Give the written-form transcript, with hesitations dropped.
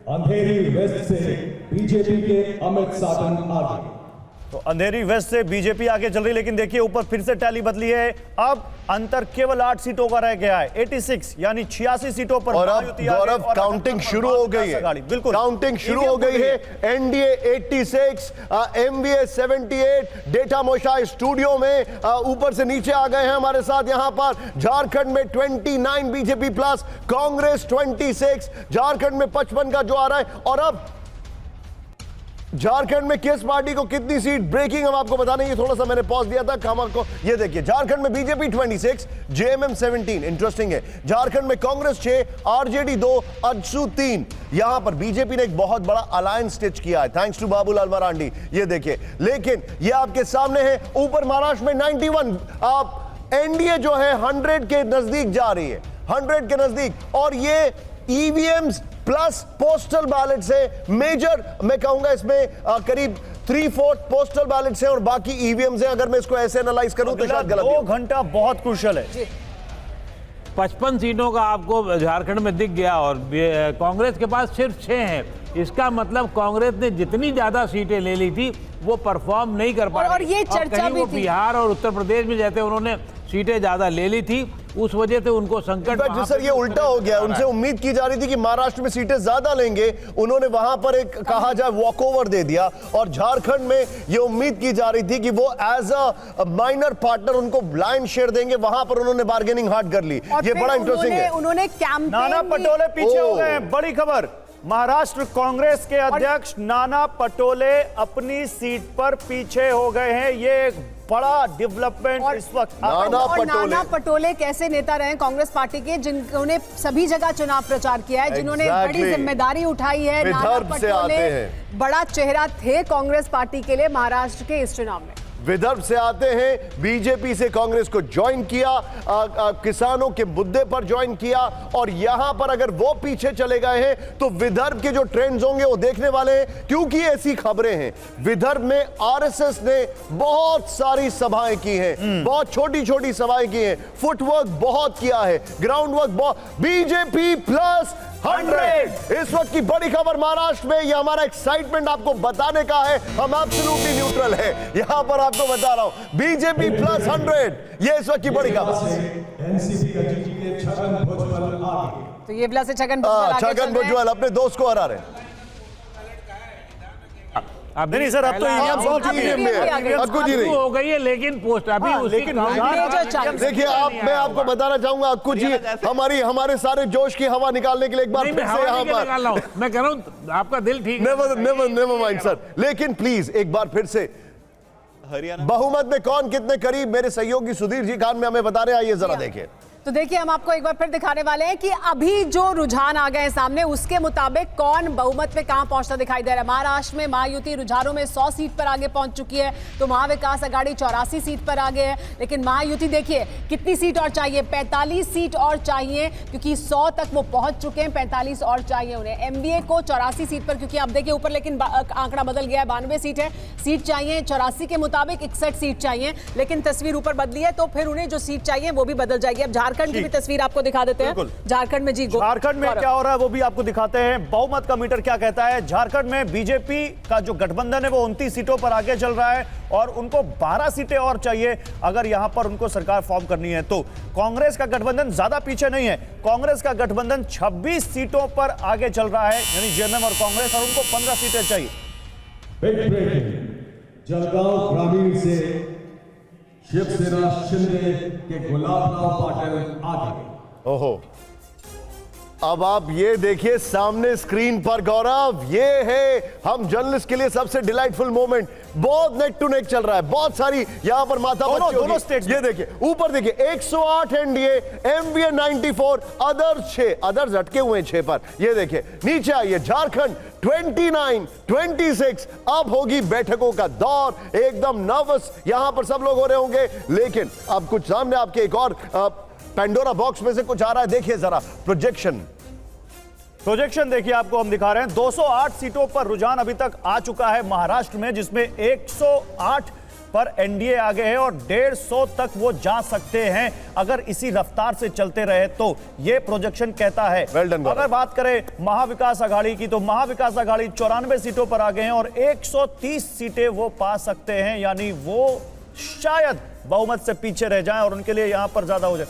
अंधेरी waste से BJP के अमित साधन आगे। तो अंधेरी वेस्ट से बीजेपी आगे चल रही, लेकिन देखिए ऊपर फिर से टैली बदली है। अब अंतर केवल 8 सीटों का रह गया है, 86 यानी 86 सीटों पर। और अब गौरव काउंटिंग शुरू हो गई है, बिल्कुल काउंटिंग शुरू हो गई है। NDA 86, MVA 78, data Moshai studio में ऊपर से नीचे आ गए हैं हमारे साथ। यहां पर झारखंड में 29 बीजेपी प्लस, कांग्रेस 26, झारखंड में 55 का जो आ रहा है। और अब झारखंड में किस पार्टी को कितनी सीट, ब्रेकिंग हम आपको बताने, ये थोड़ा सा मैंने पॉज दिया था हम आपको। ये देखिए झारखंड में बीजेपी 26, जेएमएम 17, इंटरेस्टिंग है। झारखंड में कांग्रेस 6, आरजेडी 2, अजसू 3। यहां पर बीजेपी ने एक बहुत बड़ा अलायंस स्टिच किया है, थैंक्स टू बाबूलाल मरांडी। ये देखिए, लेकिन ये आपके सामने है। ऊपर महाराष्ट्र में 91, आप एनडीए जो है 100 के नजदीक जा रही है, 100 के नजदीक। और ये ईवीएम्स प्लस पोस्टल बैलेट से मेजर, मैं कहूंगा इसमें करीब 3/4 पोस्टल बैलेट से और बाकी ईवीएम से। अगर मैं इसको ऐसे एनालाइज करूं तो शायद गलत। 2 घंटा बहुत क्रूशियल है। 55 सीटों का आपको झारखंड में दिख गया और कांग्रेस के पास सिर्फ 6 हैं। इसका मतलब कांग्रेस ने जितनी ज्यादा सीटें ले ली थी वो परफॉर्म नहीं कर पा रही। और ये चर्चा भी थी, बिहार और उत्तर प्रदेश में जैसे उन्होंने सीटें ज्यादा ले ली थी, उस वजह से उनको संकट। सर ये उल्टा हो गया, उनसे उम्मीद की जा रही थी कि महाराष्ट्र में सीटें ज्यादा लेंगे, उन्होंने वहां पर एक कहा जाए वॉकओवर दे दिया। और झारखंड में ये उम्मीद की जा रही थी कि वो एज अ माइनर पार्टनर उनको लाइन शेयर देंगे, वहां पर उन्होंने बार्गेनिंग हार्ड कर ली। ये बड़ा इंटरेस्टिंग है। उन्होंने कैंपेन, नाना पटोले पीछे हो गए हैं। बड़ी खबर, महाराष्ट्र कांग्रेस के अध्यक्ष नाना पटोले अपनी सीट पर पीछे हो गए हैं। ये एक बड़ा डेवलपमेंट इस वक्त। नाना पटोले कैसे नेता रहे कांग्रेस पार्टी के, जिन्होंने सभी जगह चुनाव प्रचार किया है, जिन्होंने बड़ी जिम्मेदारी उठाई है। नाना पटोले बड़ा चेहरा थे कांग्रेस पार्टी के लिए महाराष्ट्र के इस चुनाव में। विदर्भ से आते हैं, बीजेपी से कांग्रेस को ज्वाइन किया, किसानों के मुद्दे पर ज्वाइन किया। और यहां पर अगर वो पीछे चले गए हैं तो विदर्भ के जो ट्रेंड्स होंगे वो देखने वाले हैं, क्योंकि ऐसी खबरें हैं। विदर्भ में आरएसएस ने बहुत सारी सभाएं की हैं, बहुत छोटी छोटी सभाएं की हैं, फुटवर्क बहुत किया है, ग्राउंड वर्क बहुत। बीजेपी प्लस 100 इस वक्त की बड़ी खबर महाराष्ट्र में। यह हमारा एक्साइटमेंट आपको बताने का है, हम एब्सोल्युटली न्यूट्रल है, यहां पर आपको बता रहा हूं। बीजेपी प्लस 100, ये इस वक्त की बड़ी खबर। एनसीपी का जीजीके छगन भुजबल आगे। तो ये प्लस छगन भुजबल अपने दोस्त को हरा रहे। नहीं सर, अब तो अक्कू जी नहीं हो गई है, लेकिन पोस्ट अभी लेकिन देखिए, मैं आपको बताना चाहूंगा अक्कू जी, हमारे सारे जोश की हवा निकालने के लिए एक बार फिर से यहाँ पर मैं कह रहा हूँ आपका दिल ठीक, नेवर माइंड सर, लेकिन प्लीज एक बार फिर से हरियाणा बहुमत में कौन कितने करीब, मेरे सहयोगी सुधीर जी खान में हमें बता रहे हैं, आइए जरा देखिए। तो देखिए, हम आपको एक बार फिर दिखाने वाले हैं कि अभी जो रुझान आ गए हैं सामने, उसके मुताबिक कौन बहुमत पे कहां पहुंचता दिखाई दे रहा है। महाराष्ट्र में महायुति रुझानों में 100 सीट पर आगे पहुंच चुकी है, तो महाविकास आघाड़ी 84 सीट पर आगे है। लेकिन महायुति देखिए कितनी सीट और चाहिए, 45 सीट और चाहिए, क्योंकि 100 तक वो पहुंच चुके हैं, 45 और चाहिए उन्हें। एमवीए को 84 सीट पर, क्योंकि आप देखिए ऊपर लेकिन आंकड़ा बदल गया है, 92 सीट है, सीट चाहिए 84 के मुताबिक 61 सीट चाहिए, लेकिन तस्वीर ऊपर बदली है, तो फिर उन्हें जो सीट चाहिए वो भी बदल जाएगी। अब झारखंड की भी तस्वीर आपको दिखा देते हैं। झारखंड में जी, झारखंड में क्या हो रहा है वो भी आपको दिखाते हैं। बहुमत का मीटर क्या कहता है। झारखंड में बीजेपी का जो गठबंधन है वो 29 सीटों पर आगे चल रहा है और उनको 12 सीटें और चाहिए अगर यहां पर उनको सरकार फॉर्म करनी है। तो कांग्रेस का गठबंधन ज्यादा पीछे नहीं है, कांग्रेस का गठबंधन 26 सीटों पर आगे चल रहा है, यानी जेएमएम और कांग्रेस, और उनको 15 सीटें चाहिए। बिग ब्रेकिंग, जलगांव ग्रामीण से शिवसेना शिंदे के गुलाबराव पाटिल आगे। ओहो, अब आप ये देखिए सामने स्क्रीन पर गौरव, ये है हम जर्नलिस्ट के लिए सबसे डिलाइटफुल मोमेंट। बहुत नेक टू नेक चल रहा है, बहुत सारी यहां पर माथा दोनों स्टेट्स। ये देखिए ऊपर देखिए 108 एनडीए, एमवीए 94, अदर्स 6, अदर्स अटके हुए 6 पर। ये देखिए नीचे आइए, झारखंड 29, 26। अब होगी बैठकों का दौर, एकदम नर्वस यहां पर सब लोग हो रहे होंगे। लेकिन अब कुछ सामने आपके एक और पैंडोरा बॉक्स में से कुछ आ रहा है, देखिए जरा प्रोजेक्शन देखिए, आपको हम दिखा रहे हैं। 208 सीटों पर रुझान अभी तक आ चुका है महाराष्ट्र में, जिसमें 108 पर एनडीए आगे है और 150 तक वो जा सकते हैं अगर इसी रफ्तार से चलते रहे तो, ये प्रोजेक्शन कहता है। Well done, अगर बात करें महाविकास आघाड़ी की तो महाविकास आघाड़ी 94 सीटों पर आ गए हैं और 130 सीटें वो पा सकते हैं, यानी वो शायद बहुमत से पीछे रह जाएं और उनके लिए यहां पर ज्यादा हो जाए।